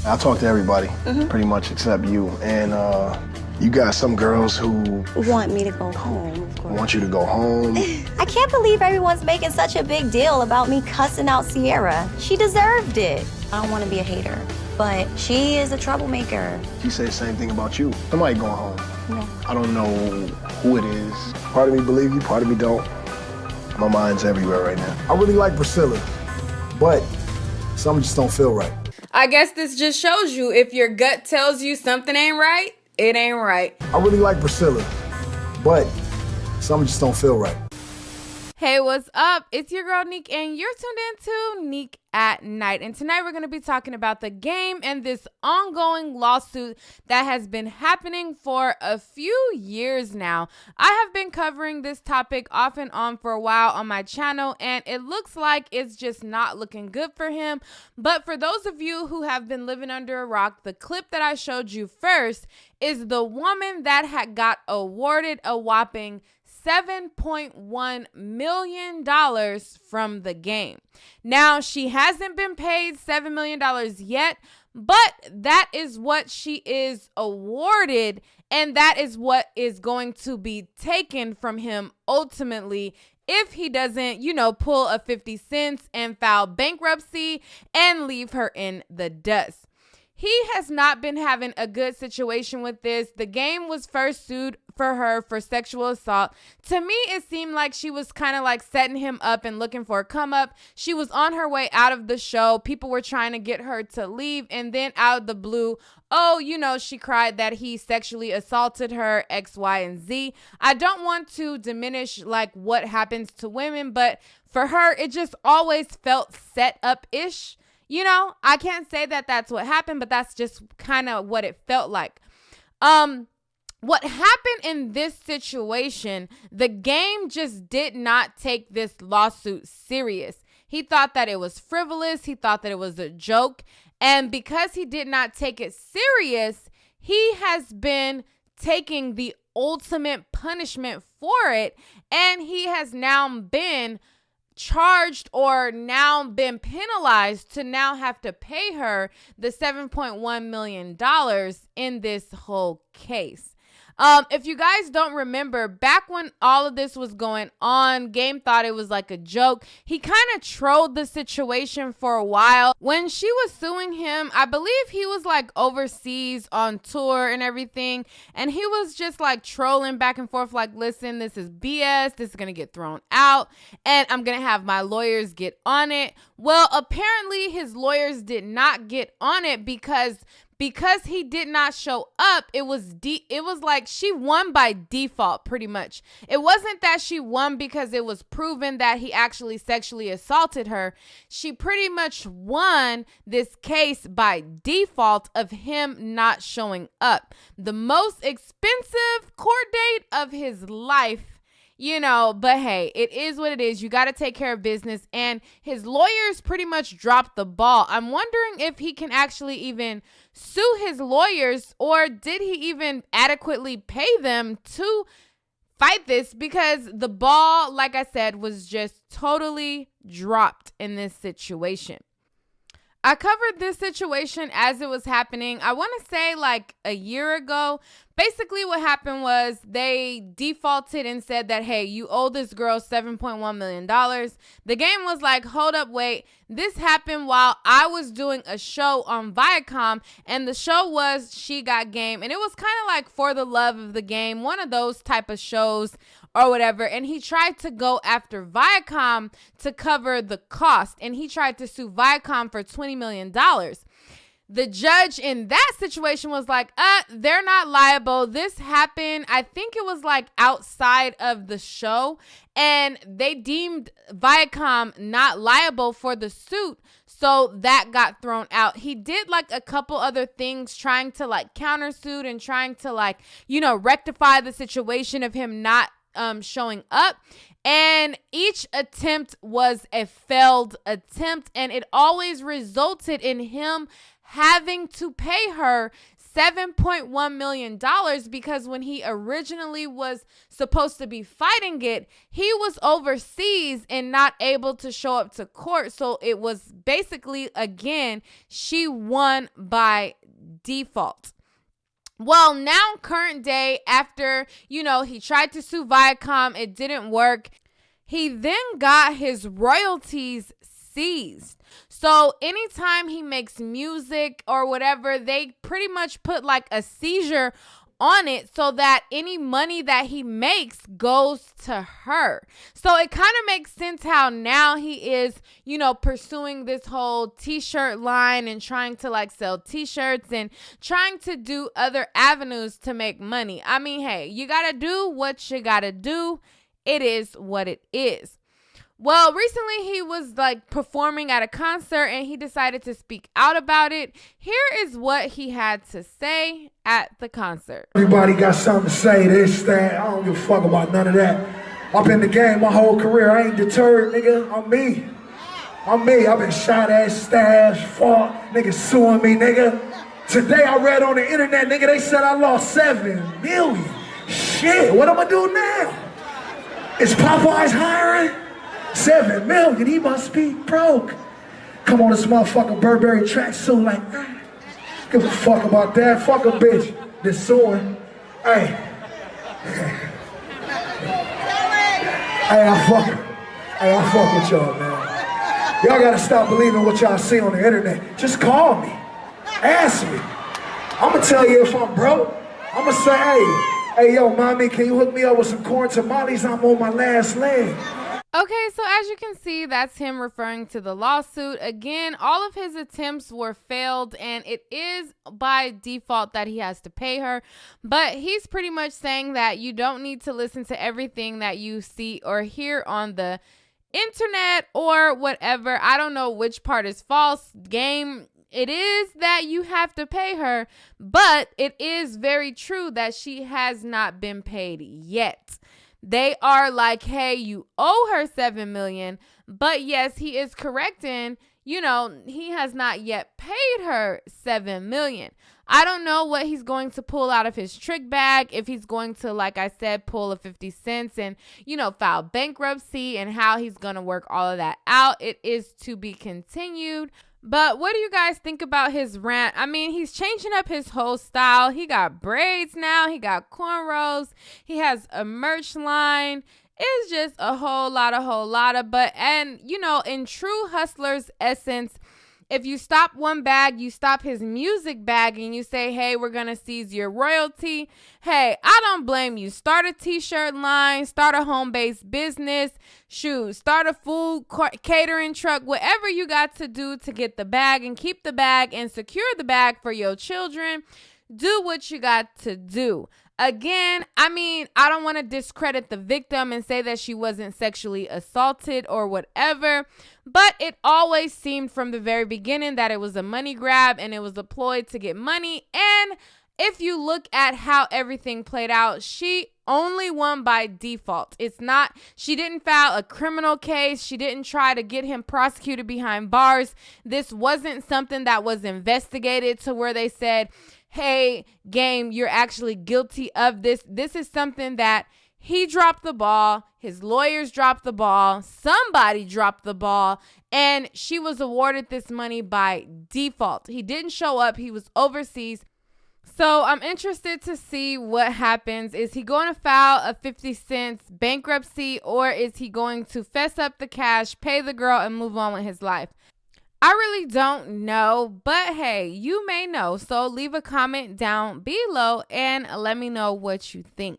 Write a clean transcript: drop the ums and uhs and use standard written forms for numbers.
I talk to everybody, pretty much except you. And you got some girls who want me to go home, of course. want you to go home. I can't believe everyone's making such a big deal about me cussing out Sierra. She deserved it. I don't want to be a hater, but she is a troublemaker. She said the same thing about you. Somebody going home. Yeah. I don't know who it is. Part of me believe you, part of me don't. My mind's everywhere right now. I really like Priscilla, but something just don't feel right. I guess this just shows you if your gut tells you something ain't right, it ain't right. I really like Priscilla, but something just don't feel right. Hey, what's up? It's your girl, Neek, and you're tuned into Neek at Night. And tonight we're going to be talking about the game and this ongoing lawsuit that has been happening for a few years now. I have been covering this topic off and on for a while on my channel, and it looks like it's just not looking good for him. But for those of you who have been living under a rock, the clip that I showed you first is the woman that had got awarded a whopping $7.1 million from the game. Now, she hasn't been paid $7 million yet, but that is what she is awarded, and that is what is going to be taken from him ultimately if he doesn't, pull a 50 cents and file bankruptcy and leave her in the dust. He has not been having a good situation with this. The game was first sued for her for sexual assault. To me, it seemed like she was kind of like setting him up and looking for a come up. She was on her way out of the show. People were trying to get her to leave. And then out of the blue, she cried that he sexually assaulted her, X, Y, and Z. I don't want to diminish like what happens to women, but for her, it just always felt set up-ish. I can't say that that's what happened, but that's just kind of what it felt like. What happened in this situation, the game just did not take this lawsuit serious. He thought that it was frivolous. He thought that it was a joke. And because he did not take it serious, he has been taking the ultimate punishment for it. And he has now been charged or now been penalized to now have to pay her the $7.1 million in this whole case. If you guys don't remember, back when all of this was going on, Game thought it was like a joke. He kind of trolled the situation for a while. When she was suing him, I believe he was like overseas on tour and everything. And he was just like trolling back and forth like, listen, this is BS. This is going to get thrown out. And I'm going to have my lawyers get on it. Well, apparently his lawyers did not get on it because he did not show up. It was like she won by default, pretty much. It wasn't that she won because it was proven that he actually sexually assaulted her. She pretty much won this case by default of him not showing up. The most expensive court date of his life. But hey, it is what it is. You got to take care of business. And his lawyers pretty much dropped the ball. I'm wondering if he can actually even sue his lawyers, or did he even adequately pay them to fight this? Because the ball, like I said, was just totally dropped in this situation. I covered this situation as it was happening. I want to say like a year ago. Basically what happened was they defaulted and said that, hey, you owe this girl $7.1 million. The game was like, hold up, wait. This happened while I was doing a show on Viacom, and the show was She Got Game. And it was kind of like For the Love of the Game, one of those type of shows or whatever. And he tried to go after Viacom to cover the cost, and he tried to sue Viacom for $20 million. The judge in that situation was like, they're not liable. This happened, I think it was like outside of the show, and they deemed Viacom not liable for the suit. So that got thrown out. He did like a couple other things trying to like countersuit and trying to like, rectify the situation of him not showing up. And each attempt was a failed attempt, and it always resulted in him having to pay her $7.1 million because when he originally was supposed to be fighting it, he was overseas and not able to show up to court. So it was basically, again, she won by default. Well, now current day, after, he tried to sue Viacom, it didn't work. He then got his royalties seized. So anytime he makes music or whatever, they pretty much put like a seizure on it so that any money that he makes goes to her. So it kind of makes sense how now he is, pursuing this whole t-shirt line and trying to like sell t-shirts and trying to do other avenues to make money. I mean, hey, you got to do what you got to do. It is what it is. Well, recently he was like performing at a concert and he decided to speak out about it. Here is what he had to say at the concert. Everybody got something to say, this, that. I don't give a fuck about none of that. I've been in the game my whole career. I ain't deterred, nigga. I'm me. I've been shot at, stabbed, fought, niggas suing me, nigga. Today I read on the internet, nigga, they said I lost 7 million. Shit, what am I do now? Is Popeye's hiring? 7 million, he must be broke. Come on this motherfucking Burberry tracksuit like, give a fuck about that. Fuck a bitch that's suing. Hey, I fuck with y'all, man. Y'all gotta stop believing what y'all see on the internet. Just call me, ask me. I'ma tell you if I'm broke. I'ma say, hey, yo, mommy, can you hook me up with some corn tamales? I'm on my last leg. Okay, so as you can see, that's him referring to the lawsuit. Again, all of his attempts were failed, and it is by default that he has to pay her. But he's pretty much saying that you don't need to listen to everything that you see or hear on the internet or whatever. I don't know which part is false. Game, it is that you have to pay her, but it is very true that she has not been paid yet. They are like, hey, you owe her 7 million, but yes, he is correcting, he has not yet paid her 7 million. I don't know what he's going to pull out of his trick bag, if he's going to, like I said, pull a 50 cents and, file bankruptcy, and how he's going to work all of that out. It is to be continued. But what do you guys think about his rant? I mean, he's changing up his whole style. He got braids now. He got cornrows. He has a merch line. It's just a whole lot of, in true hustler's essence, if you stop one bag, you stop his music bag and you say, hey, we're going to seize your royalty. Hey, I don't blame you. Start a t-shirt line, start a home-based business, start a food catering truck, whatever you got to do to get the bag and keep the bag and secure the bag for your children. Do what you got to do. Again, I mean, I don't want to discredit the victim and say that she wasn't sexually assaulted or whatever, but it always seemed from the very beginning that it was a money grab and it was a ploy to get money. And if you look at how everything played out, she only won by default. It's not, she didn't file a criminal case. She didn't try to get him prosecuted behind bars. This wasn't something that was investigated to where they said, hey, Game, you're actually guilty of this. This is something that he dropped the ball. His lawyers dropped the ball. Somebody dropped the ball. And she was awarded this money by default. He didn't show up. He was overseas. So I'm interested to see what happens. Is he going to file a 50 cents bankruptcy, or is he going to fess up the cash, pay the girl, and move on with his life? I really don't know, but hey, you may know. So leave a comment down below and let me know what you think.